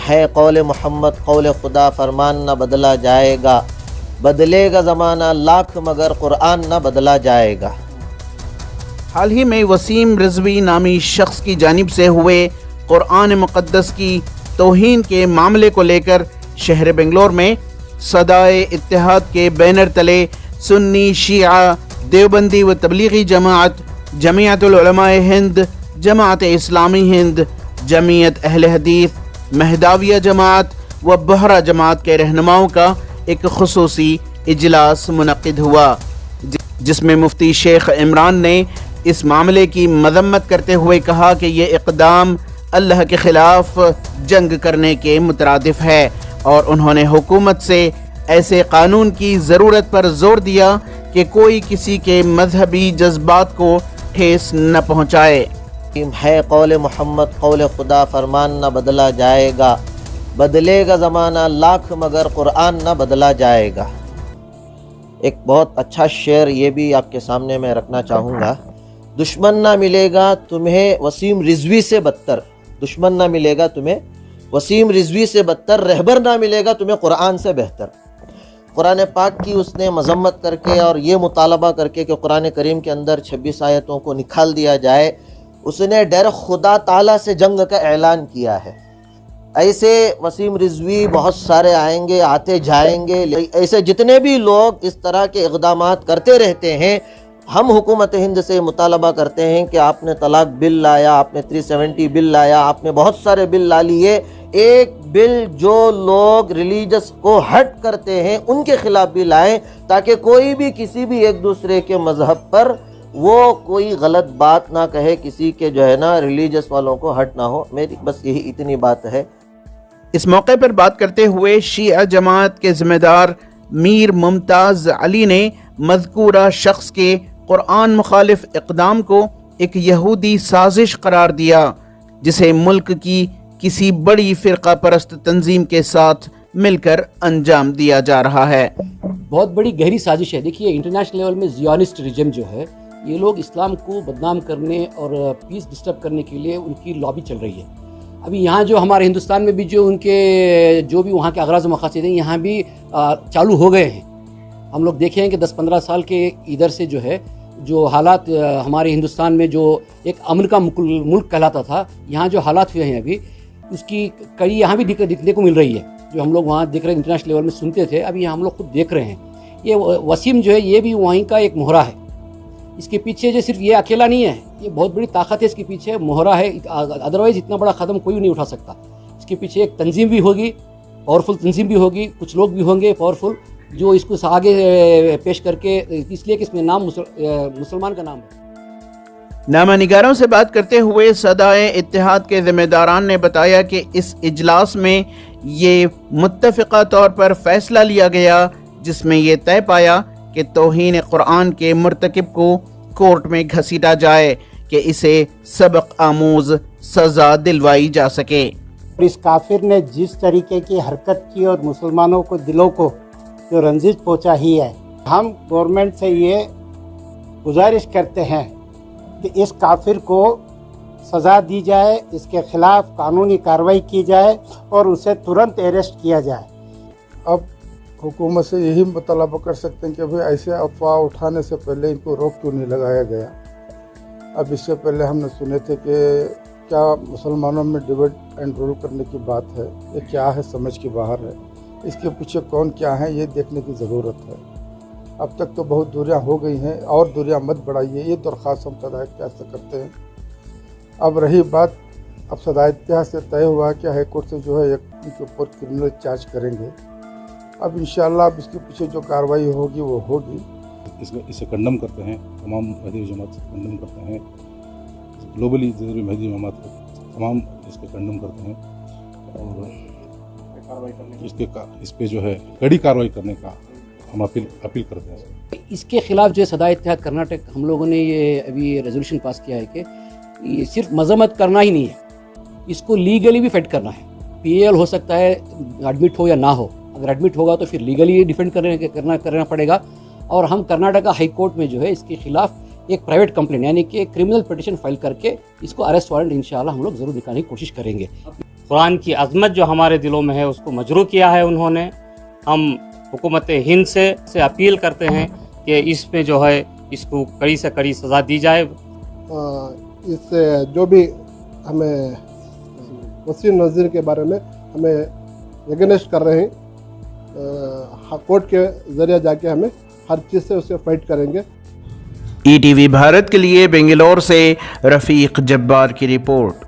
ہے قول محمد قول خدا فرمان نہ بدلا جائے گا، بدلے گا زمانہ لاکھ مگر قرآن نہ بدلا جائے گا۔ حال ہی میں وسیم رضوی نامی شخص کی جانب سے ہوئے قرآن مقدس کی توہین کے معاملے کو لے کر شہر بنگلور میں صدائے اتحاد کے بینر تلے سنی، شیعہ، دیوبندی و تبلیغی جماعت، جمعیت العلماء ہند، جماعت اسلامی ہند، جمعیت اہل حدیث، مہداویہ جماعت و بحرہ جماعت کے رہنماؤں کا ایک خصوصی اجلاس منعقد ہوا، جس میں مفتی شیخ عمران نے اس معاملے کی مذمت کرتے ہوئے کہا کہ یہ اقدام اللہ کے خلاف جنگ کرنے کے مترادف ہے، اور انہوں نے حکومت سے ایسے قانون کی ضرورت پر زور دیا کہ کوئی کسی کے مذہبی جذبات کو ٹھیس نہ پہنچائے۔ ہے قول محمد قول خدا فرمان نہ بدلا جائے گا، بدلے گا زمانہ لاکھ مگر قرآن نہ بدلا جائے گا۔ ایک بہت اچھا شعر یہ بھی آپ کے سامنے میں رکھنا چاہوں گا۔ دشمن نہ ملے گا تمہیں وسیم رضوی سے بدتر، دشمن نہ ملے گا تمہیں وسیم رضوی سے بدتر، رہبر نہ ملے گا تمہیں قرآن سے بہتر۔ قرآن پاک کی اس نے مذمت کر کے اور یہ مطالبہ کر کے کہ قرآن کریم کے اندر 26 آیتوں کو نکال دیا جائے، اس نے ڈائریکٹ خدا تعالیٰ سے جنگ کا اعلان کیا ہے۔ ایسے وسیم رضوی بہت سارے آئیں گے، آتے جائیں گے، ایسے جتنے بھی لوگ اس طرح کے اقدامات کرتے رہتے ہیں، ہم حکومت ہند سے مطالبہ کرتے ہیں کہ آپ نے طلاق بل لایا، آپ نے 370 بل لایا، آپ نے بہت سارے بل لا لیے، ایک بل جو لوگ ریلیجس کو ہرٹ کرتے ہیں ان کے خلاف بھی لائیں، تاکہ کوئی بھی کسی بھی ایک دوسرے کے مذہب پر وہ کوئی غلط بات نہ کہے، کسی کے جو ہے نا ریلیجس والوں کو ہرٹ نہ ہو۔ میری بس یہی اتنی بات ہے۔ اس موقع پر بات کرتے ہوئے شیعہ جماعت کے ذمہ دار میر ممتاز علی نے مذکورہ شخص کے قرآن مخالف اقدام کو ایک یہودی سازش قرار دیا، جسے ملک کی کسی بڑی فرقہ پرست تنظیم کے ساتھ مل کر انجام دیا جا رہا ہے۔ بہت بڑی گہری سازش ہے۔ دیکھیے انٹرنیشنل لیول میں زیونسٹ ریجم جو ہے، یہ لوگ اسلام کو بدنام کرنے اور پیس ڈسٹرب کرنے کے لیے ان کی لابی چل رہی ہے۔ ابھی یہاں جو ہمارے ہندوستان میں بھی جو ان کے جو بھی وہاں کے اغراض و مقاصد ہیں، یہاں بھی چالو ہو گئے ہیں۔ ہم لوگ دیکھیں کہ 10-15 سال کے ادھر سے جو ہے جو حالات ہمارے ہندوستان میں جو ایک امن کا ملک کہلاتا تھا، یہاں جو حالات ہوئے ہیں ابھی اس کی کئی یہاں بھی دکھنے کو مل رہی ہے۔ جو ہم لوگ وہاں دیکھ رہے ہیں انٹرنیشنل لیول میں سنتے تھے، ابھی ہم لوگ خود دیکھ رہے ہیں۔ یہ وسیم جو ہے یہ بھی وہیں کا ایک مہرہ ہے۔ اس کے پیچھے جو صرف یہ اکیلا نہیں ہے، یہ بہت بڑی طاقت ہے، اس کے پیچھے مہرہ ہے، ادروائز اتنا بڑا قدم کوئی نہیں اٹھا سکتا۔ اس کے پیچھے ایک تنظیم بھی ہوگی، پاورفل تنظیم بھی ہوگی، کچھ لوگ بھی ہوں گے پاورفل جو اس کو آگے پیش کر کے، اس لیے کہ اس میں نام مسلمان کا نام ہے۔ نامہ نگاروں سے بات کرتے ہوئے صدائے اتحاد کے ذمہ داران نے بتایا کہ اس اجلاس میں یہ متفقہ طور پر فیصلہ لیا گیا، جس میں یہ طے پایا کہ توہین قرآن کے مرتکب کو کورٹ میں گھسیٹا جائے کہ اسے سبق آموز سزا دلوائی جا سکے۔ اس کافر نے جس طریقے کی حرکت کی اور مسلمانوں کو دلوں کو جو رنجش پہنچا ہی ہے، ہم گورنمنٹ سے یہ گزارش کرتے ہیں کہ اس کافر کو سزا دی جائے، اس کے خلاف قانونی کارروائی کی جائے اور اسے ترنت اریسٹ کیا جائے۔ اب حکومت سے یہی مطالبہ کر سکتے ہیں کہ بھئی ایسے افواہ اٹھانے سے پہلے ان کو روک کیوں نہیں لگایا گیا۔ اب اس سے پہلے ہم نے سنے تھے کہ کیا مسلمانوں میں ڈیوائڈ اینڈ رول کرنے کی بات ہے، یہ کیا ہے سمجھ کے باہر ہے۔ اس کے پیچھے کون کیا ہے یہ دیکھنے کی ضرورت ہے۔ اب تک تو بہت دوریاں ہو گئی ہیں، اور دوریاں مت بڑھائیے، یہ درخواست ہم صدائے اتحاد سے کرتے ہیں۔ اب رہی بات، اب صدائے اتحاد سے طے ہوا کہ ہائی کورٹ سے جو ہے ان کے اوپر کرمنل چارج کریں گے۔ اب انشاءاللہ اب اس کے پیچھے جو کارروائی ہوگی وہ ہوگی۔ اسے کنڈم کرتے ہیں، تمام مہدی جماعت سے کنڈم کرتے ہیں، گلوبلی مہدی جماعت تمام اس کو کنڈم کرتے ہیں، اور اس پہ جو ہے کڑی کارروائی کرنے کا ہم اپیل کرتے ہیں۔ اس کے خلاف جو ہے صدائے اتحاد کرناٹک ہم لوگوں نے یہ ابھی ریزولوشن پاس کیا ہے کہ یہ صرف مذمت کرنا ہی نہیں ہے، اس کو لیگلی بھی فائٹ کرنا ہے۔ پی ایل ہو سکتا ہے ایڈمٹ ہو یا نہ ہو، اگر ایڈمٹ ہوگا تو پھر لیگلی ڈیفینڈ کرنا پڑے گا، اور ہم کرناٹکا ہائی کورٹ میں جو ہے اس کے خلاف ایک پرائیویٹ کمپلین یعنی کہ کرمنل پٹیشن فائل کر کے اس کو اریسٹ وارنٹ انشاءاللہ ہم لوگ ضرور دکھانے کی کوشش کریں گے۔ قرآن کی عظمت جو ہمارے دلوں میں ہے اس کو مجروح کیا ہے انہوں نے. ہم حکومت ہند سے اپیل کرتے ہیں کہ اس میں جو ہے اس کو کڑی سے کڑی سزا دی جائے. اس سے جو بھی ہمیں وسیم نذیر کے بارے میں ہمیں اگینسٹ کر رہے ہیں, کورٹ کے ذریعے جا کے ہمیں ہر چیز سے اسے فائٹ کریں گے. ETV بھارت کے لیے بنگلور سے رفیق جبار کی رپورٹ.